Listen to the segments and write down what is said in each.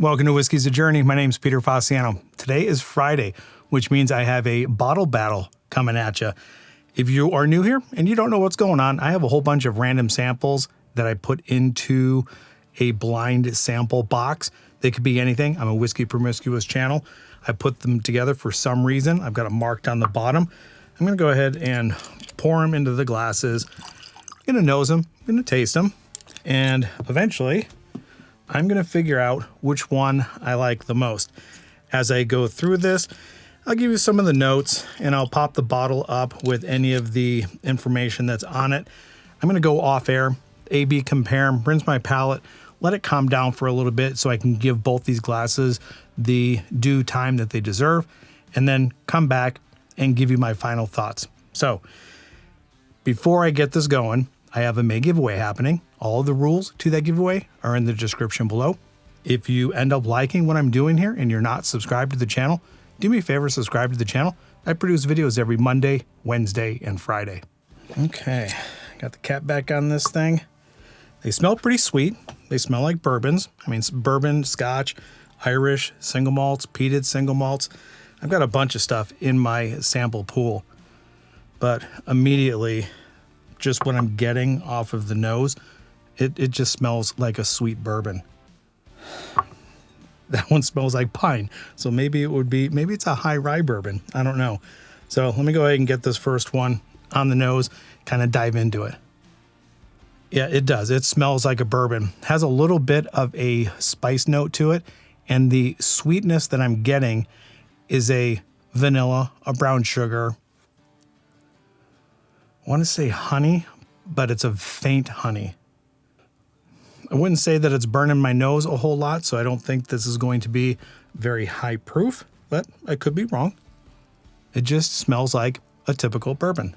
Welcome to Whiskey's a Journey. My name's Peter Fossiano. Today is Friday, which means I have a bottle battle coming at you. If you are new here and you don't know what's going on, I have a whole bunch of random samples that I put into a blind sample box. They could be anything. I'm a Whiskey Promiscuous channel. I put them together for some reason. I've got a mark on the bottom. I'm going to go ahead and pour them into the glasses. I'm going to nose them, I'm going to taste them, and eventually I'm going to figure out which one I like the most. As I go through this, I'll give you some of the notes and I'll pop the bottle up with any of the information that's on it. I'm going to go off air, A/B compare, rinse my palate, let it calm down for a little bit so I can give both these glasses the due time that they deserve, and then come back and give you my final thoughts. So before I get this going, I have a May giveaway happening. All of the rules to that giveaway are in the description below. If you end up liking what I'm doing here and you're not subscribed to the channel, do me a favor, subscribe to the channel. I produce videos every Monday, Wednesday, and Friday. Okay, got the cap back on this thing. They smell pretty sweet. They smell like bourbons. I mean, it's bourbon, Scotch, Irish, single malts, peated single malts. I've got a bunch of stuff in my sample pool, but immediately, just what I'm getting off of the nose, it just smells like a sweet bourbon. That one smells like pine. So maybe it's a high rye bourbon. I don't know. So let me go ahead and get this first one on the nose, kind of dive into it. Yeah, it does. It smells like a bourbon. Has a little bit of a spice note to it. And the sweetness that I'm getting is a vanilla, a brown sugar. I want to say honey, but it's a faint honey. I wouldn't say that it's burning my nose a whole lot, so I don't think this is going to be very high proof, but I could be wrong. It just smells like a typical bourbon.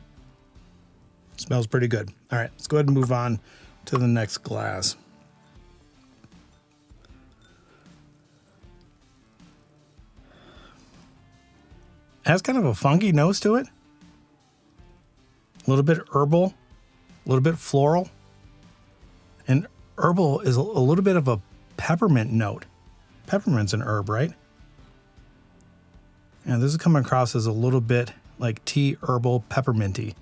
Smells pretty good. All right, let's go ahead and move on to the next glass. It has kind of a funky nose to it. A little bit herbal, a little bit floral. And herbal is a little bit of a peppermint note. Peppermint's an herb, right? And this is coming across as a little bit like tea, herbal, pepperminty.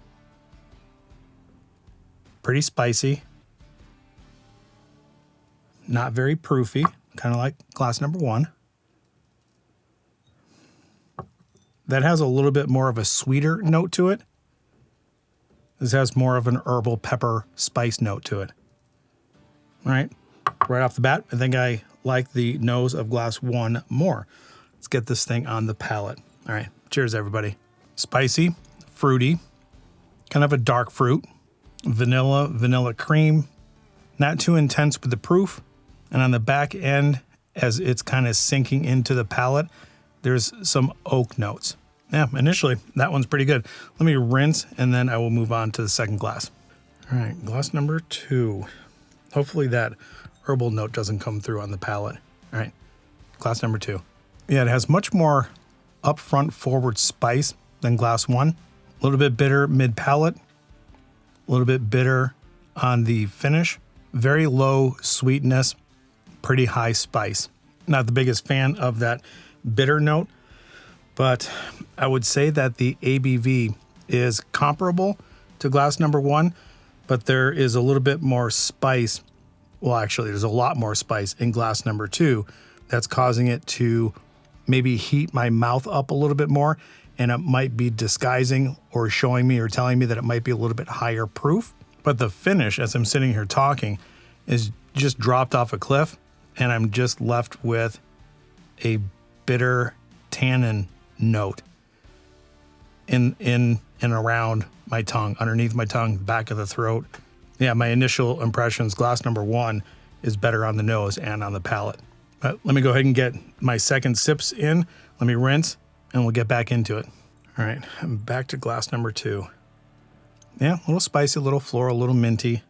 Pretty spicy. Not very proofy, kind of like glass number one. That has a little bit more of a sweeter note to it. This has more of an herbal pepper spice note to it. All right, right off the bat, I think I like the nose of glass one more. Let's get this thing on the palate. All right, cheers everybody. Spicy, fruity, kind of a dark fruit, vanilla cream, not too intense with the proof. And on the back end, as it's kind of sinking into the palate, there's some oak notes. Yeah, initially, that one's pretty good. Let me rinse, and then I will move on to the second glass. All right, glass number two. Hopefully that herbal note doesn't come through on the palate. All right, glass number two. Yeah, it has much more upfront forward spice than glass one. A little bit bitter mid-palate, a little bit bitter on the finish. Very low sweetness, pretty high spice. Not the biggest fan of that bitter note, but I would say that the ABV is comparable to glass number one, but there is a little bit more spice. Well, actually, there's a lot more spice in glass number two that's causing it to maybe heat my mouth up a little bit more, and it might be disguising or showing me or telling me that it might be a little bit higher proof. But the finish, as I'm sitting here talking, is just dropped off a cliff, and I'm just left with a bitter tannin note in and around my tongue, underneath my tongue, back of the throat. Yeah, my initial impressions, glass number one is better on the nose and on the palate. But let me go ahead and get my second sips in. Let me rinse, and we'll get back into it. All right, I'm back to glass number two. Yeah, a little spicy, a little floral, a little minty.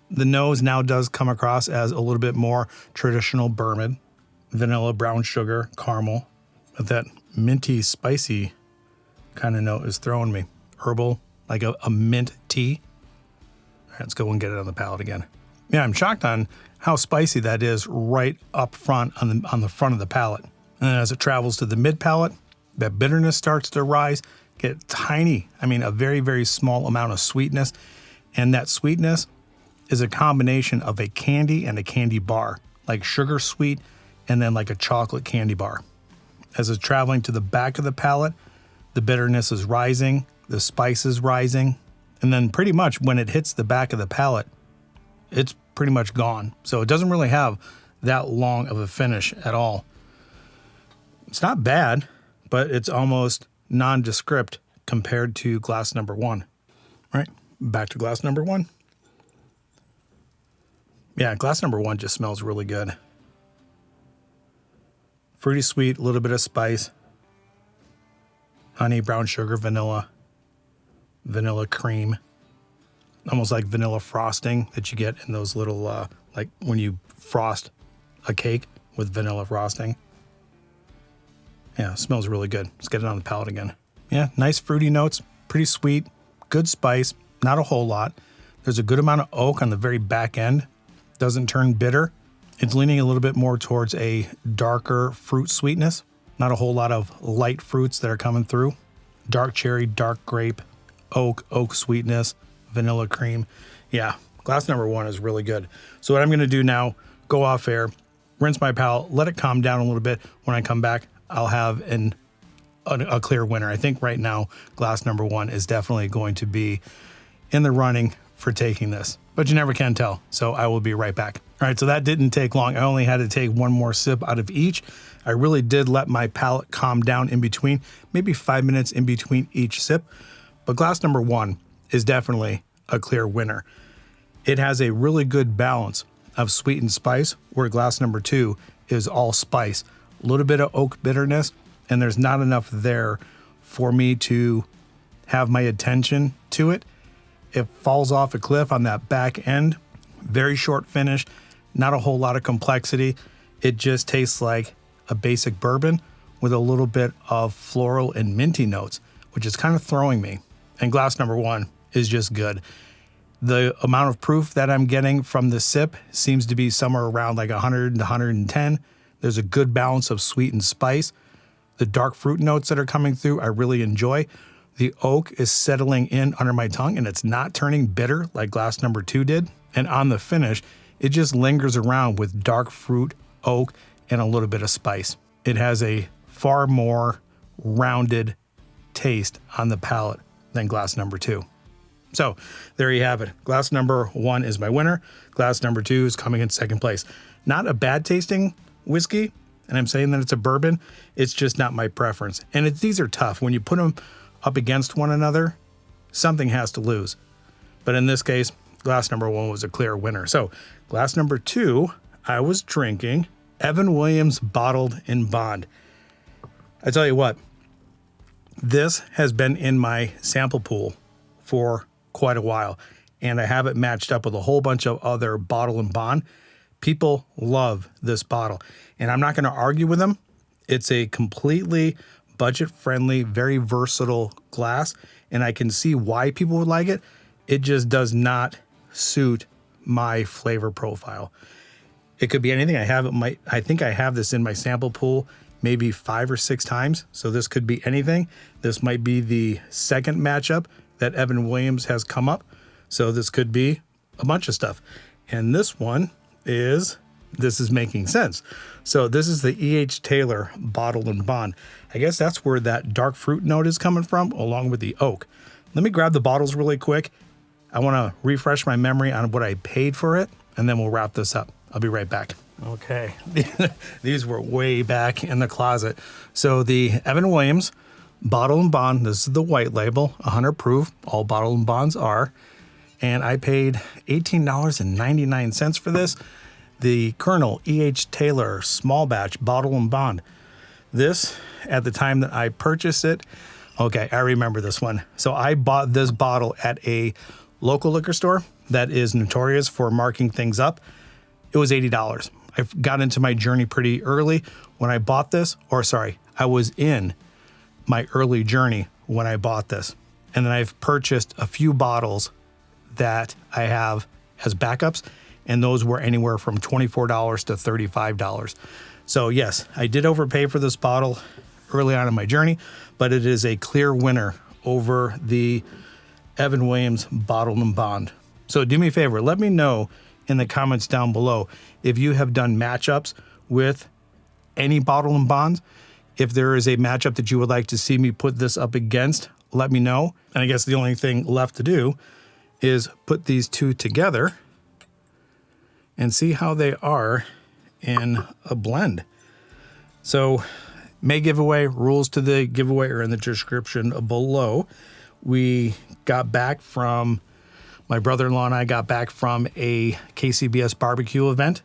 The nose now does come across as a little bit more traditional bourbon. Vanilla, brown sugar, caramel. But that minty, spicy kind of note is throwing me. Herbal, like a mint tea. All right, let's go and get it on the palate again. Yeah, I'm shocked on how spicy that is right up front on the front of the palate. And then as it travels to the mid palate, that bitterness starts to rise, get tiny, a very, very small amount of sweetness. And that sweetness is a combination of a candy and a candy bar, like sugar sweet and then like a chocolate candy bar. As it's traveling to the back of the palate, the bitterness is rising, the spice is rising, and then pretty much when it hits the back of the palate, it's pretty much gone. So it doesn't really have that long of a finish at all. It's not bad, but it's almost nondescript compared to glass number 1. Right, back to glass number 1. Yeah, glass number 1 just smells really good. Fruity sweet, a little bit of spice. Honey, brown sugar, vanilla cream. Almost like vanilla frosting that you get in those little, like when you frost a cake with vanilla frosting. Yeah, it smells really good. Let's get it on the palate again. Yeah, nice fruity notes, pretty sweet, good spice, not a whole lot. There's a good amount of oak on the very back end. Doesn't turn bitter. It's leaning a little bit more towards a darker fruit sweetness. Not a whole lot of light fruits that are coming through. Dark cherry, dark grape, oak sweetness, vanilla cream. Yeah, glass number 1 is really good. So what I'm gonna do now, go off air, rinse my palate, let it calm down a little bit. When I come back, I'll have a clear winner. I think right now, glass number 1 is definitely going to be in the running for taking this, but you never can tell. So I will be right back. All right, so that didn't take long. I only had to take one more sip out of each. I really did let my palate calm down in between, maybe 5 minutes in between each sip. But glass number 1 is definitely a clear winner. It has a really good balance of sweet and spice, where glass number 2 is all spice. A little bit of oak bitterness, and there's not enough there for me to have my attention to it. It falls off a cliff on that back end. Very short finish, not a whole lot of complexity. It just tastes like a basic bourbon with a little bit of floral and minty notes, which is kind of throwing me. And glass number 1 is just good. The amount of proof that I'm getting from the sip seems to be somewhere around like 100 to 110. There's a good balance of sweet and spice. The dark fruit notes that are coming through, I really enjoy. The oak is settling in under my tongue, and it's not turning bitter like glass number 2 did. And on the finish, it just lingers around with dark fruit, oak, and a little bit of spice. It has a far more rounded taste on the palate than glass number 2. So there you have it. Glass number 1 is my winner. Glass number 2 is coming in second place. Not a bad tasting whiskey, and I'm saying that it's a bourbon. It's just not my preference. And these are tough. When you put them up against one another, something has to lose. But in this case, glass number 1 was a clear winner. So glass number 2, I was drinking Evan Williams Bottled in Bond. I tell you what, this has been in my sample pool for quite a while, and I have it matched up with a whole bunch of other Bottle and Bond. People love this bottle, and I'm not going to argue with them. It's a completely budget-friendly, very versatile glass, and I can see why people would like it. It just does not suit my flavor profile. It could be anything. I think I have this in my sample pool maybe 5 or 6 times, so this could be anything. This might be the second matchup that Evan Williams has come up, so this could be a bunch of stuff. And this is making sense. So this is the E.H. Taylor Bottled and Bond. I guess that's where that dark fruit note is coming from, along with the oak. Let me grab the bottles really quick. I want to refresh my memory on what I paid for it, and then we'll wrap this up. I'll be right back. Okay, these were way back in the closet. So the Evan Williams Bottle and Bond, this is the white label, 100 proof, all Bottle and Bonds are. And I paid $18.99 for this. The Colonel E.H. Taylor Small Batch Bottle and Bond. This, at the time that I purchased it, okay, I remember this one. So I bought this bottle at a local liquor store that is notorious for marking things up. It was $80. I got into my journey pretty early when I bought this, I was in my early journey when I bought this. And then I've purchased a few bottles that I have as backups, and those were anywhere from $24 to $35. So yes, I did overpay for this bottle early on in my journey, but it is a clear winner over the Evan Williams Bottled and Bond. So do me a favor, let me know in the comments down below if you have done matchups with any Bottled and Bonds. If there is a matchup that you would like to see me put this up against, let me know. And I guess the only thing left to do is put these two together and see how they are in a blend. So May giveaway, rules to the giveaway are in the description below. We got back from, my brother-in-law and I got back from a KCBS barbecue event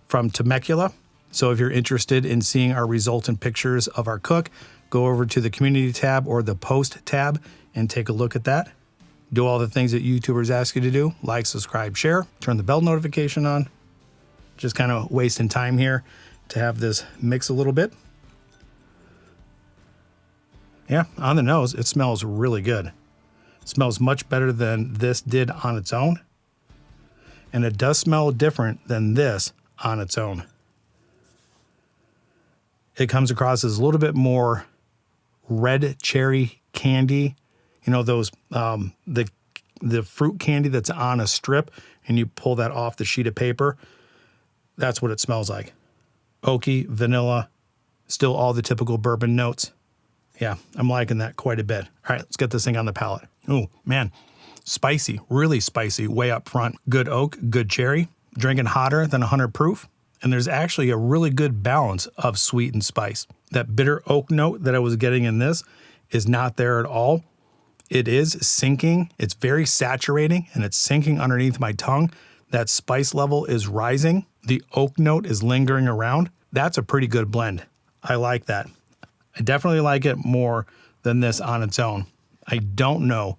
from Temecula. So if you're interested in seeing our resultant pictures of our cook, go over to the community tab or the post tab and take a look at that. Do all the things that YouTubers ask you to do. Like, subscribe, share, turn the bell notification on. Just kind of wasting time here to have this mix a little bit. Yeah, on the nose, it smells really good. It smells much better than this did on its own. And it does smell different than this on its own. It comes across as a little bit more red cherry candy. You know, those, the fruit candy that's on a strip and you pull that off the sheet of paper. That's what it smells like. Oaky, vanilla, still all the typical bourbon notes. Yeah, I'm liking that quite a bit. All right, let's get this thing on the palate. Oh, man, spicy, really spicy, way up front. Good oak, good cherry, drinking hotter than 100 proof. And there's actually a really good balance of sweet and spice. That bitter oak note that I was getting in this is not there at all. It is sinking. It's very saturating and it's sinking underneath my tongue. That spice level is rising. The oak note is lingering around. That's a pretty good blend. I like that. I definitely like it more than this on its own. I don't know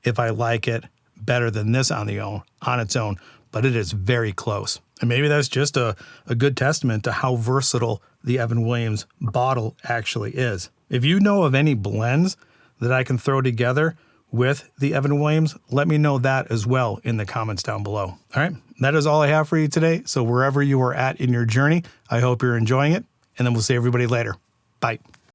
if I like it better than this on its own, but it is very close. And maybe that's just a good testament to how versatile the Evan Williams bottle actually is. If you know of any blends that I can throw together with the Evan Williams, let me know that as well in the comments down below. All right, that is all I have for you today. So wherever you are at in your journey, I hope you're enjoying it, and then we'll see everybody later. Bye.